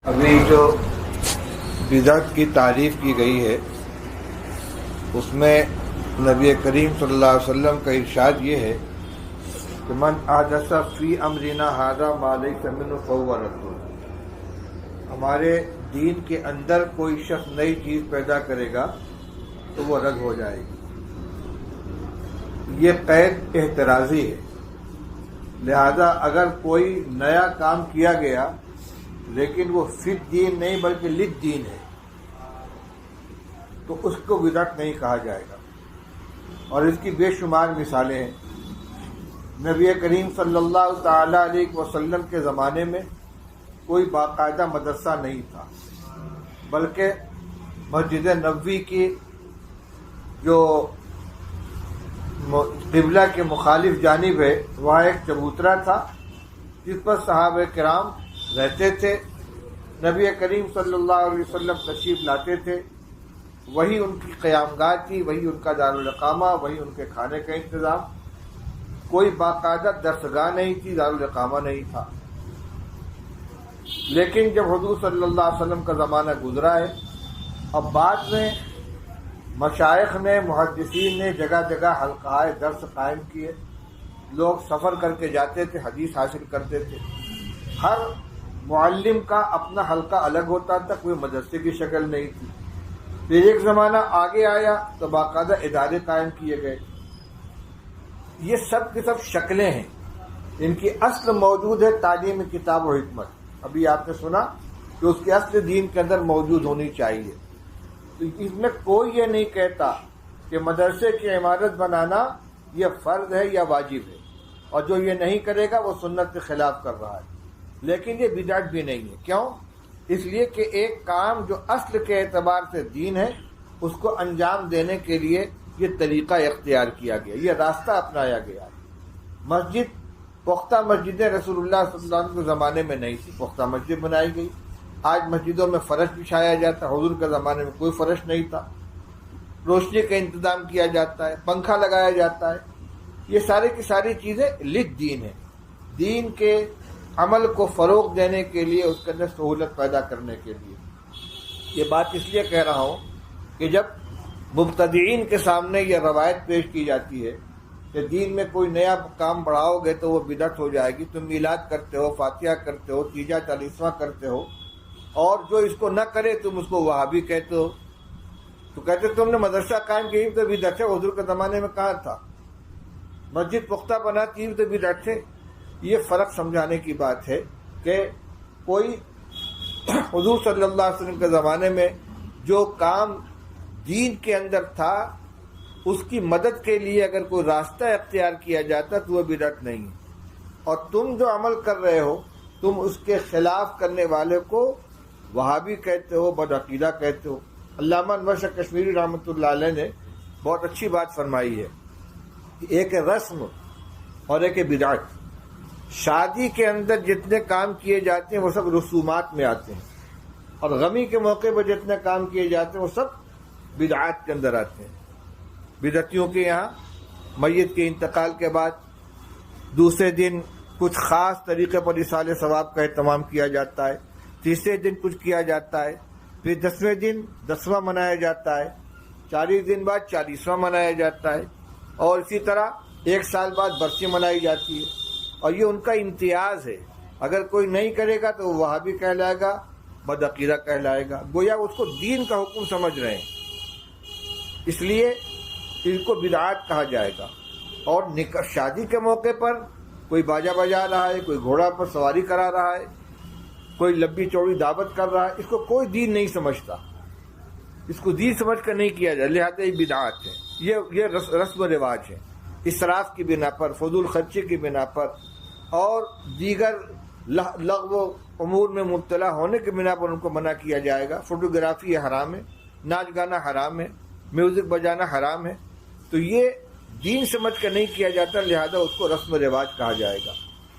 ابھی جو بدعت کی تعریف کی گئی ہے اس میں نبی کریم صلی اللہ علیہ وسلم کا ارشاد یہ ہے کہ من احدث فی امرنا ھذا ما لیس منہ فہو رد۔ ہمارے دین کے اندر کوئی شخص نئی چیز پیدا کرے گا تو وہ رد ہو جائے گی۔ یہ قید احترازی ہے، لہذا اگر کوئی نیا کام کیا گیا لیکن وہ فی الدین نہیں بلکہ للدین ہے تو اس کو بدعت نہیں کہا جائے گا، اور اس کی بے شمار مثالیں ہیں۔ نبی کریم صلی اللہ تعالی علیہ وسلم کے زمانے میں کوئی باقاعدہ مدرسہ نہیں تھا، بلکہ مسجد نبوی کی جو قبلہ کے مخالف جانب ہے وہاں ایک چبوترا تھا جس پر صحابہ کرام رہتے تھے۔ نبی کریم صلی اللہ علیہ وسلم تشریف لاتے تھے، وہی ان کی قیام گاہ تھی، وہی ان کا دارالاقامہ، وہی ان کے کھانے کا انتظام۔ کوئی باقاعدہ درسگاہ نہیں تھی، دارالاقامہ نہیں تھا۔ لیکن جب حضور صلی اللہ علیہ وسلم کا زمانہ گزرا ہے، اب بعد میں مشائخ نے، محدثین نے جگہ جگہ حلقۂ درس قائم کیے، لوگ سفر کر کے جاتے تھے، حدیث حاصل کرتے تھے۔ ہر معلم کا اپنا حلقہ الگ ہوتا تھا، کوئی مدرسے کی شکل نہیں تھی۔ پھر ایک زمانہ آگے آیا تو باقاعدہ ادارے قائم کیے گئے۔ یہ سب کی سب شکلیں ہیں، ان کی اصل موجود ہے تعلیم کتاب و حکمت۔ ابھی آپ نے سنا کہ اس کی اصل دین کے اندر موجود ہونی چاہیے۔ تو اس میں کوئی یہ نہیں کہتا کہ مدرسے کی عمارت بنانا یہ فرض ہے یا واجب ہے، اور جو یہ نہیں کرے گا وہ سنت کے خلاف کر رہا ہے۔ لیکن یہ بدعت بھی نہیں ہے۔ کیوں؟ اس لیے کہ ایک کام جو اصل کے اعتبار سے دین ہے اس کو انجام دینے کے لیے یہ طریقہ اختیار کیا گیا، یہ راستہ اپنایا گیا ہے۔ مسجد، پختہ مسجدیں رسول اللہ صلی اللہ علیہ وسلم کے زمانے میں نہیں تھی، پختہ مسجد بنائی گئی۔ آج مسجدوں میں فرش بچھایا جاتا ہے، حضور کے زمانے میں کوئی فرش نہیں تھا۔ روشنی کا انتظام کیا جاتا ہے، پنکھا لگایا جاتا ہے۔ یہ ساری کی ساری چیزیں دین ہیں، دین کے عمل کو فروغ دینے کے لیے، اس کے اندر سہولت پیدا کرنے کے لیے۔ یہ بات اس لیے کہہ رہا ہوں کہ جب مبتدعین کے سامنے یہ روایت پیش کی جاتی ہے کہ دین میں کوئی نیا کام بڑھاؤ گے تو وہ بدعت ہو جائے گی، تم میلاد کرتے ہو، فاتحہ کرتے ہو، تیجا چالیسواں کرتے ہو، اور جو اس کو نہ کرے تم اس کو وہابی کہتے ہو، تو کہتے تم نے مدرسہ قائم کی تو بدعت ہے۔ حضور کے زمانے میں کہاں تھا؟ مسجد پختہ بناتی تو بدعت ہے۔ یہ فرق سمجھانے کی بات ہے کہ کوئی حضور صلی اللہ علیہ وسلم کے زمانے میں جو کام دین کے اندر تھا اس کی مدد کے لیے اگر کوئی راستہ اختیار کیا جاتا تو وہ بدعت نہیں ہے، اور تم جو عمل کر رہے ہو تم اس کے خلاف کرنے والے کو وہابی کہتے ہو، بدعقیدہ کہتے ہو۔ علامہ انور شاہ کشمیری رحمۃ اللہ علیہ نے بہت اچھی بات فرمائی ہے، ایک رسم اور ایک بدعت۔ شادی کے اندر جتنے کام کیے جاتے ہیں وہ سب رسومات میں آتے ہیں، اور غمی کے موقع پر جتنے کام کیے جاتے ہیں وہ سب بدعات کے اندر آتے ہیں۔ بدعتیوں کے یہاں میت کے انتقال کے بعد دوسرے دن کچھ خاص طریقے پر ایصال ثواب کا اہتمام کیا جاتا ہے، تیسرے دن کچھ کیا جاتا ہے، پھر 10ویں دن 10واں منایا جاتا ہے، 40 دن بعد 40واں منایا جاتا ہے، اور اسی طرح 1 سال بعد برسی منائی جاتی ہے۔ اور یہ ان کا امتیاز ہے، اگر کوئی نہیں کرے گا تو وہ وہابی کہلائے گا، بدعقیدہ کہلائے گا، گویا اس کو دین کا حکم سمجھ رہے ہیں، اس لیے ان کو بدعات کہا جائے گا۔ اور شادی کے موقع پر کوئی باجا بجا رہا ہے، کوئی گھوڑا پر سواری کرا رہا ہے، کوئی لمبی چوڑی دعوت کر رہا ہے، اس کو کوئی دین نہیں سمجھتا، اس کو دین سمجھ کر نہیں کیا جائے، لہذا یہ بدعات ہے، یہ رسم و رواج ہے۔ اسراف کی بنا پر، فضول خرچی کی بنا پر، اور دیگر لغو امور میں مبتلا ہونے کی بنا پر ان کو منع کیا جائے گا۔ فوٹوگرافی حرام ہے، ناچ گانا حرام ہے، میوزک بجانا حرام ہے، تو یہ دین سمجھ کر نہیں کیا جاتا، لہذا اس کو رسم و رواج کہا جائے گا۔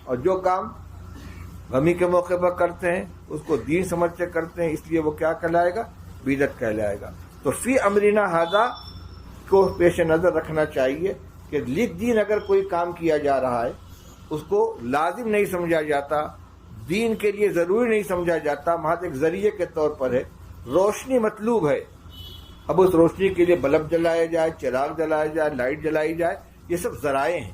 اور جو کام غمی کے موقع پر کرتے ہیں اس کو دین سمجھ کے کرتے ہیں، اس لیے وہ کیا کہلائے گا؟ بدعت کہلائے گا۔ تو فی امرنا ھذا کو پیش نظر رکھنا چاہیے کہ دین اگر کوئی کام کیا جا رہا ہے اس کو لازم نہیں سمجھا جاتا، دین کے لیے ضروری نہیں سمجھا جاتا، محض ایک ذریعے کے طور پر ہے۔ روشنی مطلوب ہے، اب اس روشنی کے لیے بلب جلایا جائے، چراغ جلایا جائے، لائٹ جلائی جائے، یہ سب ذرائع ہیں۔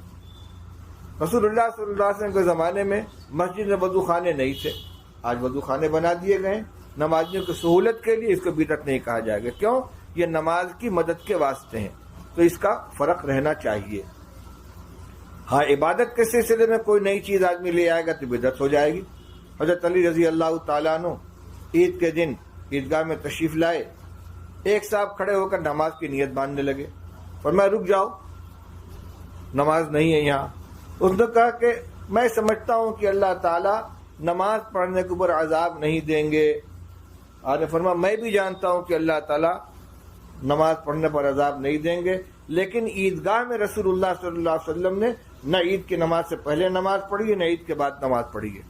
رسول اللہ صلی اللہ علیہ وسلم کے زمانے میں مسجد میں وضو خانے نہیں تھے، آج وضو خانے بنا دیے گئے نمازیوں کی سہولت کے لیے۔ اس کو بدعت نہیں کہا جائے گا، کیوں؟ یہ نماز کی مدد کے واسطے ہیں، تو اس کا فرق رہنا چاہیے۔ ہاں، عبادت کے سلسلے میں کوئی نئی چیز آدمی لے آئے گا تو بدعت ہو جائے گی۔ حضرت علی رضی اللہ تعالیٰ عنہ عید کے دن عیدگاہ میں تشریف لائے، ایک صاحب کھڑے ہو کر نماز کی نیت باندھنے لگے، فرمایا رک جاؤ، نماز نہیں ہے یہاں۔ اس نے کہا کہ میں سمجھتا ہوں کہ اللہ تعالیٰ نماز پڑھنے کے اوپر عذاب نہیں دیں گے۔ آپ نے فرمایا میں بھی جانتا ہوں کہ اللہ تعالیٰ نماز پڑھنے پر عذاب نہیں دیں گے، لیکن عیدگاہ میں رسول اللہ صلی اللہ علیہ وسلم نے نہ عید کی نماز سے پہلے نماز پڑھی ہے، نہ عید کے بعد نماز پڑھی ہے۔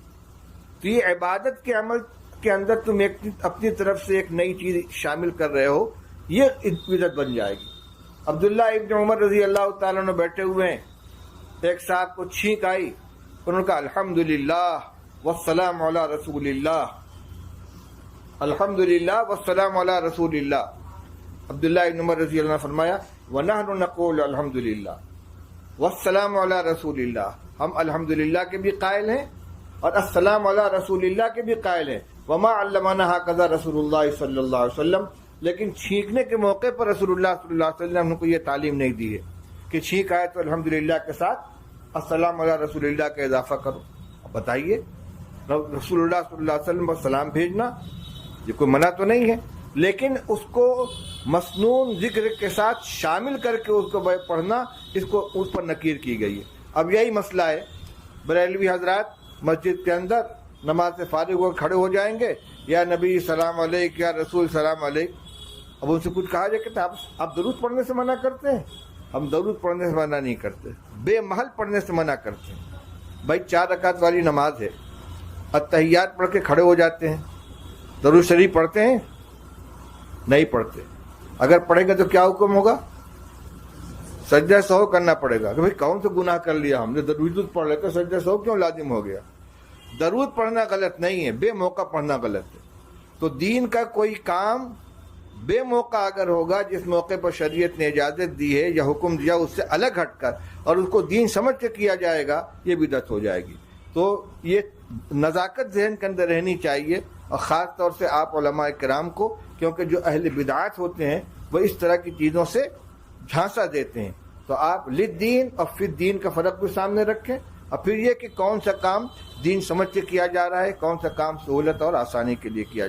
تو یہ عبادت کے عمل کے اندر تم اپنی طرف سے ایک نئی چیز شامل کر رہے ہو، یہ بدعت بن جائے گی۔ عبداللہ ابن عمر رضی اللہ تعالیٰ عنہ بیٹھے ہوئے ہیں، ایک صاحب کو چھینک آئی، انہوں نے کہا الحمدللہ والسلام علی رسول اللہ، الحمدللہ والسلام علی رسول اللہ۔ عبداللہ ابن عمر رضی اللہ عنہ فرمایا وَنَحْنُ نَقُولُ الحمدللہ والسلام علی رسول اللہ، ہم الحمدللہ کے بھی قائل ہیں اور السلام علی رسول اللہ کے بھی قائل ہیں۔ وما علمنا هكذا رسول اللہ صلی اللہ علیہ وسلم، لیکن چھینکنے کے موقع پر رسول اللہ صلی اللہ علیہ وسلم نے کو یہ تعلیم نہیں دی ہے کہ چھینک آئے تو الحمدللہ کے ساتھ السلام علی رسول اللہ کا اضافہ کرو۔ اب بتائیے، رسول اللہ صلی اللہ علیہ وسلم پر سلام بھیجنا یہ کوئی منع تو نہیں ہے، لیکن اس کو مسنون ذکر کے ساتھ شامل کر کے اس کو پڑھنا، اس پر نکیر کی گئی ہے۔ اب یہی مسئلہ ہے، بریلوی حضرات مسجد کے اندر نماز سے فارغ ہو کھڑے ہو جائیں گے، یا نبی سلام علیک، یا رسول سلام علیک۔ اب ان سے کچھ کہا جائے کہ آپ درود پڑھنے سے منع کرتے ہیں؟ ہم درود پڑھنے سے منع نہیں کرتے، بے محل پڑھنے سے منع کرتے ہیں۔ بھائی 4 رکعت والی نماز ہے، اتحیات پڑھ کے کھڑے ہو جاتے ہیں، درود شریف پڑھتے ہیں؟ نہیں پڑھتے۔ اگر پڑھیں گے تو کیا حکم ہوگا؟ سجدہ سہو کرنا پڑے گا کہ بھائی کون سے گناہ کر لیا ہم نے، درود پڑھ لیتے سجدہ سہو کیوں لازم ہو گیا؟ درود پڑھنا غلط نہیں ہے، بے موقع پڑھنا غلط ہے۔ تو دین کا کوئی کام بے موقع اگر ہوگا، جس موقع پر شریعت نے اجازت دی ہے یا حکم دیا، اس سے الگ ہٹ کر اور اس کو دین سمجھ کے کیا جائے گا، یہ بدعت ہو جائے گی۔ تو یہ نزاکت ذہن کے اندر رہنی چاہیے، اور خاص طور سے آپ علماء کرام کو، کیونکہ جو اہل بدعات ہوتے ہیں وہ اس طرح کی چیزوں سے جھانسا دیتے ہیں۔ تو آپ للدین اور فی الدین کا فرق بھی سامنے رکھیں، اور پھر یہ کہ کون سا کام دین سمجھ کے کیا جا رہا ہے، کون سا کام سہولت اور آسانی کے لیے کیا جا رہا ہے۔